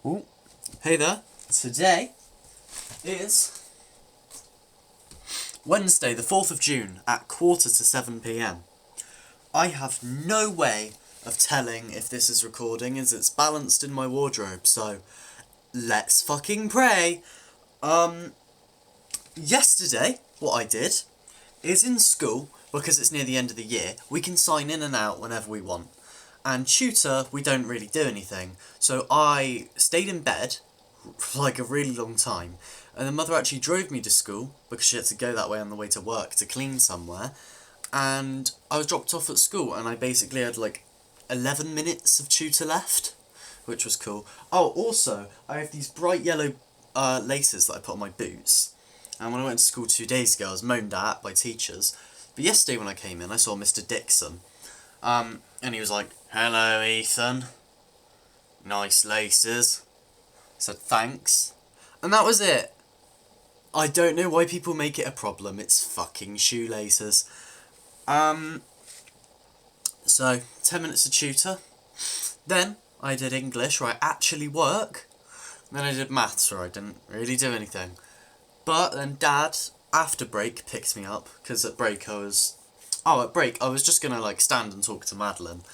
Ooh. Hey there. Today is Wednesday, the 4th of June at 7:15 p.m. I have no way of telling if this is recording as it's balanced in my wardrobe, so let's fucking pray. Yesterday, what I did is in school, because it's near the end of the year, we can sign in and out whenever we want. And tutor, we don't really do anything. So I stayed in bed for like a really long time. And the mother actually drove me to school because she had to go that way on the way to work to clean somewhere. And I was dropped off at school and I basically had like 11 minutes of tutor left, which was cool. Oh, also, I have these bright yellow laces that I put on my boots. And when I went to school 2 days ago, I was moaned at by teachers. But yesterday when I came in, I saw Mr. Dixon. And he was like, "Hello, Ethan. Nice laces." I said, "Thanks." And that was it. I don't know why people make it a problem. It's fucking shoelaces. So, 10 minutes of tutor. Then, I did English, where I actually work. Then I did maths, where I didn't really do anything. But then Dad, after break, picked me up, because at break I was just gonna like stand and talk to Madeline,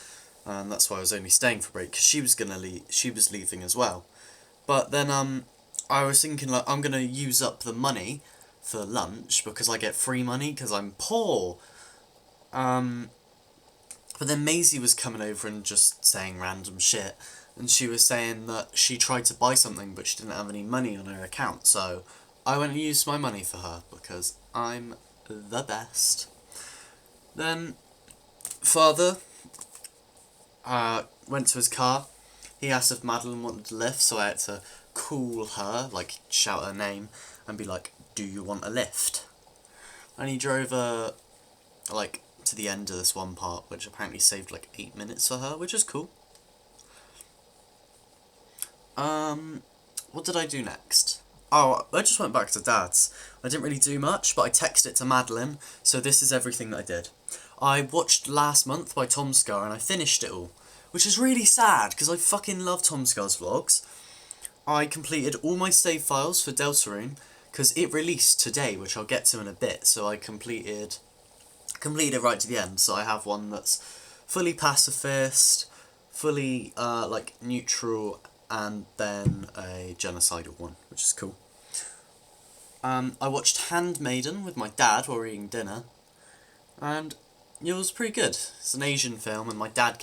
and that's why I was only staying for break, because she was leaving as well. But then I was thinking like I'm gonna use up the money for lunch because I get free money because I'm poor. But then Maisie was coming over and just saying random shit, and she was saying that she tried to buy something but she didn't have any money on her account, so I went and used my money for her because I'm the best. Then Father went to his car. He asked if Madeline wanted a lift, so I had to call her, like shout her name, and be like, "Do you want a lift?" And he drove her, like, to the end of this one part, which apparently saved like 8 minutes for her, which is cool. What did I do next? Oh, I just went back to Dad's. I didn't really do much, but I texted it to Madeline, so this is everything that I did. I watched Last Month by Tom Scar and I finished it all, which is really sad because I fucking love Tom Scar's vlogs. I completed all my save files for Deltarune because it released today, which I'll get to in a bit, so I completed it right to the end. So I have one that's fully pacifist, fully like neutral, and then a genocidal one, which is cool. I watched Handmaiden with my dad while we were eating dinner, and it was pretty good. It's an Asian film, and my dad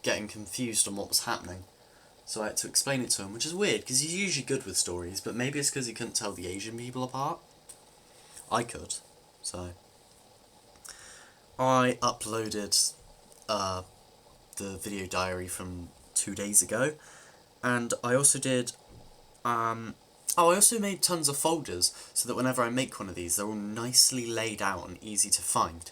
getting confused on what was happening, so I had to explain it to him, which is weird, because he's usually good with stories, but maybe it's because he couldn't tell the Asian people apart. I could, so I uploaded the video diary from 2 days ago, and I also did, I also made tons of folders, so that whenever I make one of these, they're all nicely laid out and easy to find.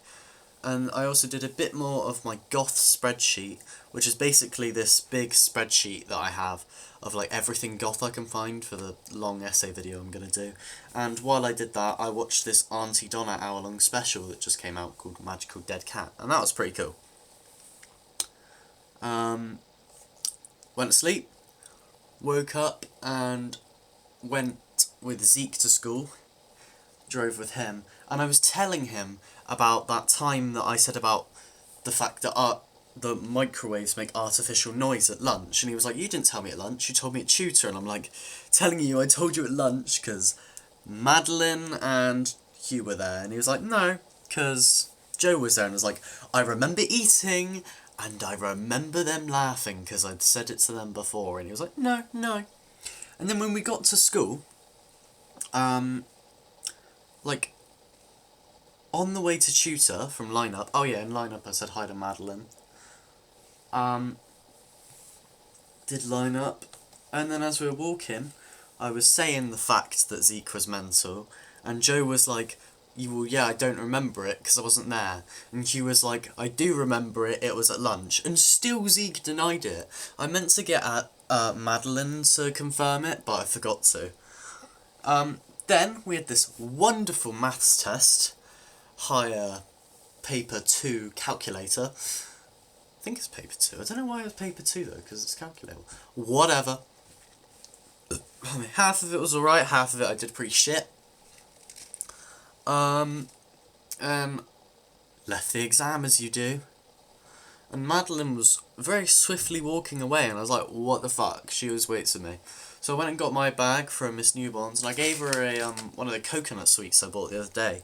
And I also did a bit more of my goth spreadsheet, which is basically this big spreadsheet that I have of like everything goth I can find for the long essay video I'm going to do. And while I did that, I watched this Auntie Donna hour-long special that just came out called Magical Dead Cat, and that was pretty cool. Went to sleep, woke up, and went with Zeke to school, drove with him, and I was telling him about that time that I said about the fact that the microwaves make artificial noise at lunch, and he was like, "You didn't tell me at lunch, you told me at tutor," and I'm like, "Telling you I told you at lunch because Madeline and Hugh were there," and he was like, "No, because Joe was there," and I was like, "I remember eating, and I remember them laughing because I'd said it to them before," and he was like, "No, no." And then when we got to school, like, on the way to tutor from line-up, oh yeah, in line-up I said hi to Madeline, did line-up, and then as we were walking, I was saying the fact that Zeke was mental, and Joe was like, "Well, yeah, I don't remember it because I wasn't there," and Hugh was like, "I do remember it, it was at lunch," and still Zeke denied it. I meant to get at Madeline to confirm it, but I forgot to. Then we had this wonderful maths test, higher paper 2 calculator. I think it's paper 2. I don't know why it's paper 2 though, because it's calculator. Whatever. I mean, half of it was alright, half of it I did pretty shit. And left the exam as you do. And Madeline was very swiftly walking away, and I was like, what the fuck? She was waiting for me. So I went and got my bag from Miss Newborn's, and I gave her a one of the coconut sweets I bought the other day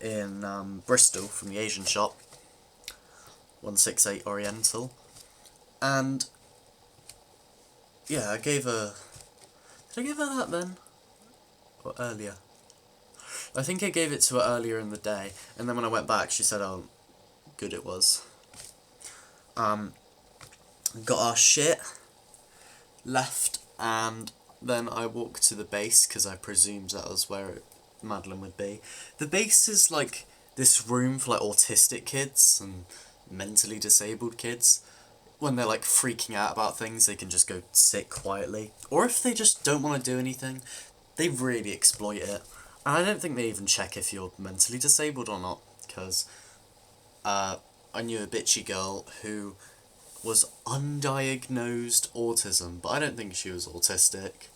in Bristol from the Asian shop, 168 Oriental. And yeah, I gave her. Did I give her that then? Or earlier? I think I gave it to her earlier in the day, and then when I went back, she said, "Oh, good it was." Got our shit, left, and then I walked to the base because I presumed that was where Madeline would be. The base is like this room for like autistic kids and mentally disabled kids. When they're like freaking out about things, they can just go sit quietly. Or if they just don't want to do anything, they really exploit it. And I don't think they even check if you're mentally disabled or not, because I knew a bitchy girl who was undiagnosed autism, but I don't think she was autistic.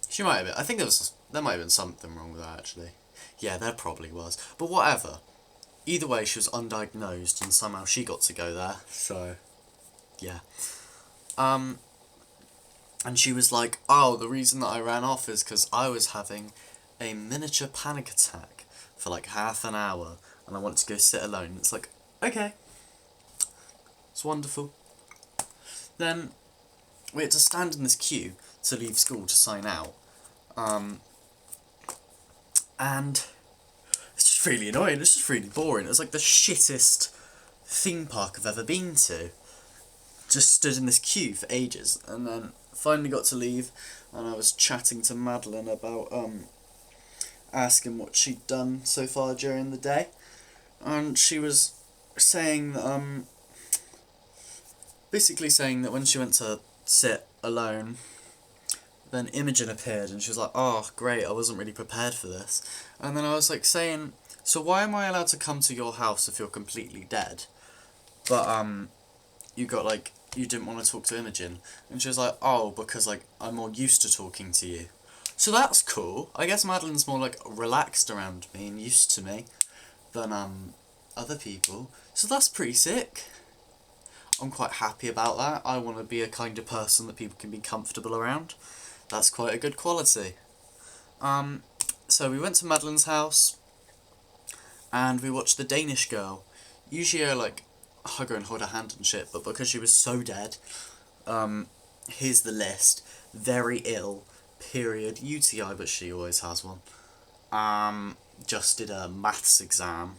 She might have been. I think there might have been something wrong with her, actually. Yeah, there probably was. But whatever. Either way, she was undiagnosed, and somehow she got to go there, so yeah. And she was like, oh, the reason that I ran off is because I was having a miniature panic attack for like half an hour, and I wanted to go sit alone. It's like, okay. It's wonderful. Then we had to stand in this queue to leave school to sign out. And it's just really annoying, it's just really boring. It was like the shittest theme park I've ever been to. Just stood in this queue for ages, and then finally got to leave, and I was chatting to Madeline about asking what she'd done so far during the day, and she was saying that basically saying that when she went to sit alone, then Imogen appeared, and she was like, oh great, I wasn't really prepared for this. And then I was like saying, so why am I allowed to come to your house if you're completely dead? But you didn't want to talk to Imogen. And she was like, oh, because like I'm more used to talking to you. So that's cool. I guess Madeline's more like relaxed around me and used to me than other people. So that's pretty sick. I'm quite happy about that. I want to be a kind of person that people can be comfortable around. That's quite a good quality. So we went to Madeline's house, and we watched The Danish Girl. Usually I like hug her and hold her hand and shit, but because she was so dead, here's the list. Very ill, period, UTI, but she always has one. Just did a maths exam,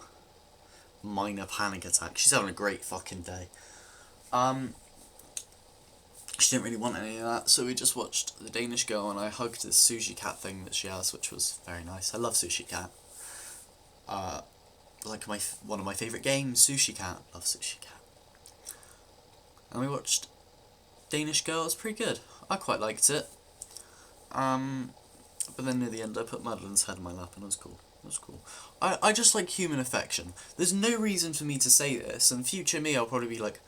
minor panic attack. She's having a great fucking day. She didn't really want any of that, so we just watched The Danish Girl, and I hugged this sushi cat thing that she has, which was very nice. I love Sushi Cat. Like one of my favourite games, Sushi Cat. Love Sushi Cat. And we watched Danish Girl. It was pretty good. I quite liked it. But then near the end I put Madeline's head in my lap, and it was cool. It was cool. I just like human affection. There's no reason for me to say this, and future me I'll probably be like,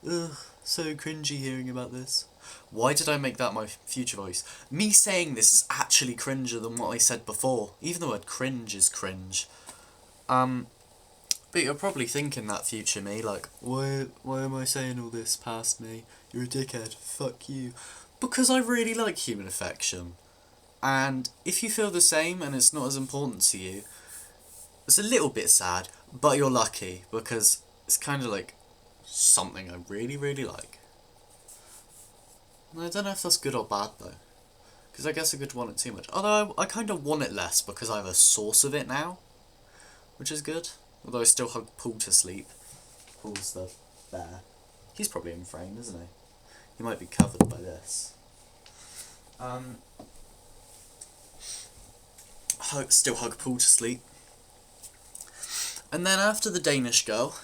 ugh, so cringy hearing about this. Why did I make that my future voice? Me saying this is actually cringer than what I said before. Even the word cringe is cringe. But you're probably thinking that, future me, like, why am I saying all this past me? You're a dickhead. Fuck you. Because I really like human affection. And if you feel the same and it's not as important to you, it's a little bit sad, but you're lucky, because it's kind of like something I really, really like. And I don't know if that's good or bad, though. Because I guess I could want it too much. Although I kind of want it less, because I have a source of it now, which is good. Although I still hug Paul to sleep. Paul's the bear. He's probably in frame, isn't he? He might be covered by this. Still hug Paul to sleep. And then after The Danish Girl,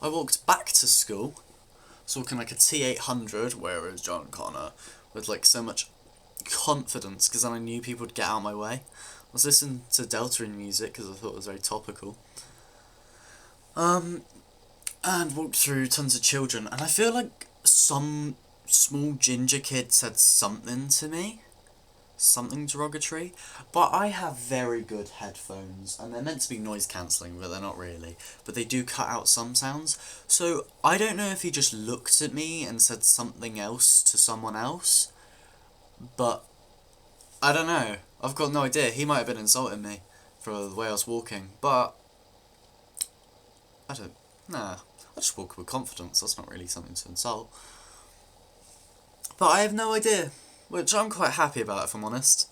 I walked back to school. I was walking like a T800, where is John Connor, with like so much confidence, because then I knew people would get out of my way. I was listening to Deltarune music because I thought it was very topical. And walked through tons of children, and I feel like some small ginger kid said something to me. something derogatory, but I have very good headphones, and they're meant to be noise cancelling, but they're not really. But they do cut out some sounds, so I don't know if he just looked at me and said something else to someone else, but I don't know. I've got no idea. He might have been insulting me for the way I was walking, but I don't. Nah, I just walk with confidence. That's not really something to insult. But I have no idea, which I'm quite happy about, if I'm honest.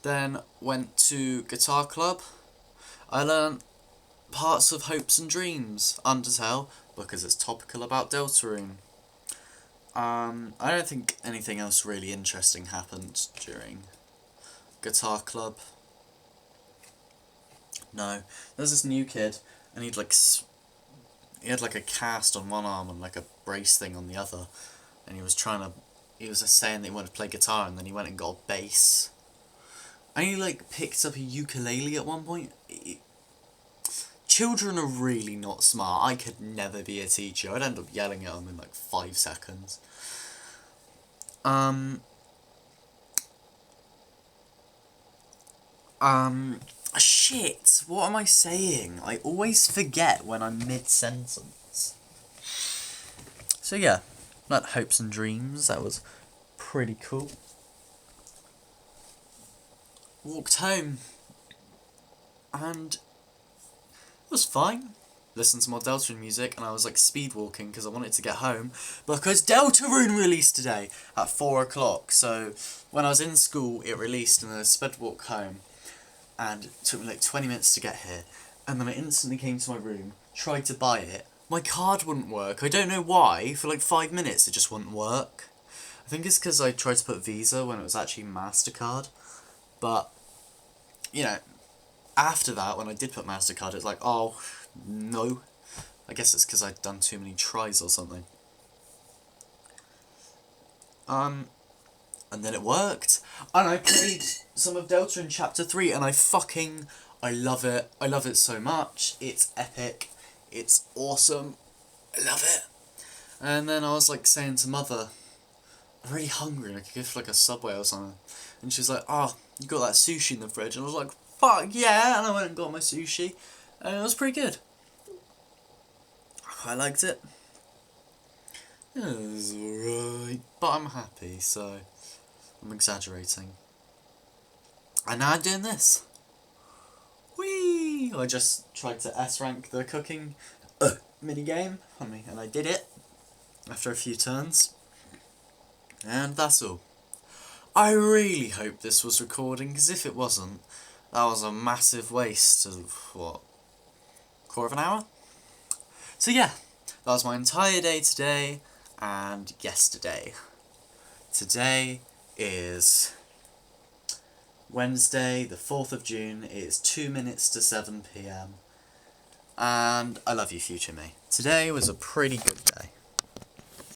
Then went to Guitar Club. I learnt parts of Hopes and Dreams, Undertale, because it's topical about Deltarune. I don't think anything else really interesting happened during Guitar Club. No, there's this new kid, and he had like a cast on one arm and like a brace thing on the other, and he was just saying that he wanted to play guitar, and then he went and got a bass, and he like picked up a ukulele at one point. Children are really not smart. I could never be a teacher. I'd end up yelling at them in like 5 seconds. Shit, what am I saying? I always forget when I'm mid-sentence. So yeah, that Hopes and Dreams, that was pretty cool. Walked home, and it was fine. Listened to more Deltarune music, and I was like speed walking because I wanted to get home, because Deltarune released today at 4 o'clock, so when I was in school it released, and I sped walk home, and it took me like 20 minutes to get here, and then I instantly came to my room, tried to buy it, my card wouldn't work. I don't know why. For like 5 minutes it just wouldn't work. I think it's because I tried to put Visa when it was actually MasterCard, but you know, after that, when I did put MasterCard, it's like, oh no, I guess it's because I'd done too many tries or something. And then it worked, and I played some of Deltarune Chapter 3, and I love it. I love it so much. It's epic. It's awesome. I love it. And then I was like saying to Mother, I'm really hungry, and I could go for like a Subway or something. And she was like, oh, you got that sushi in the fridge? And I was like, fuck yeah, and I went and got my sushi, and it was pretty good. I quite liked it. It was alright, but I'm happy, so I'm exaggerating. And now I'm doing this. Whee! I just tried to S-rank the cooking minigame, and I did it after a few turns. And that's all. I really hope this was recording, because if it wasn't, that was a massive waste of, what, quarter of an hour? So yeah, that was my entire day today and yesterday. Today is Wednesday, the 4th of June. It's 2 minutes to 7 PM. And I love you, future me. Today was a pretty good day.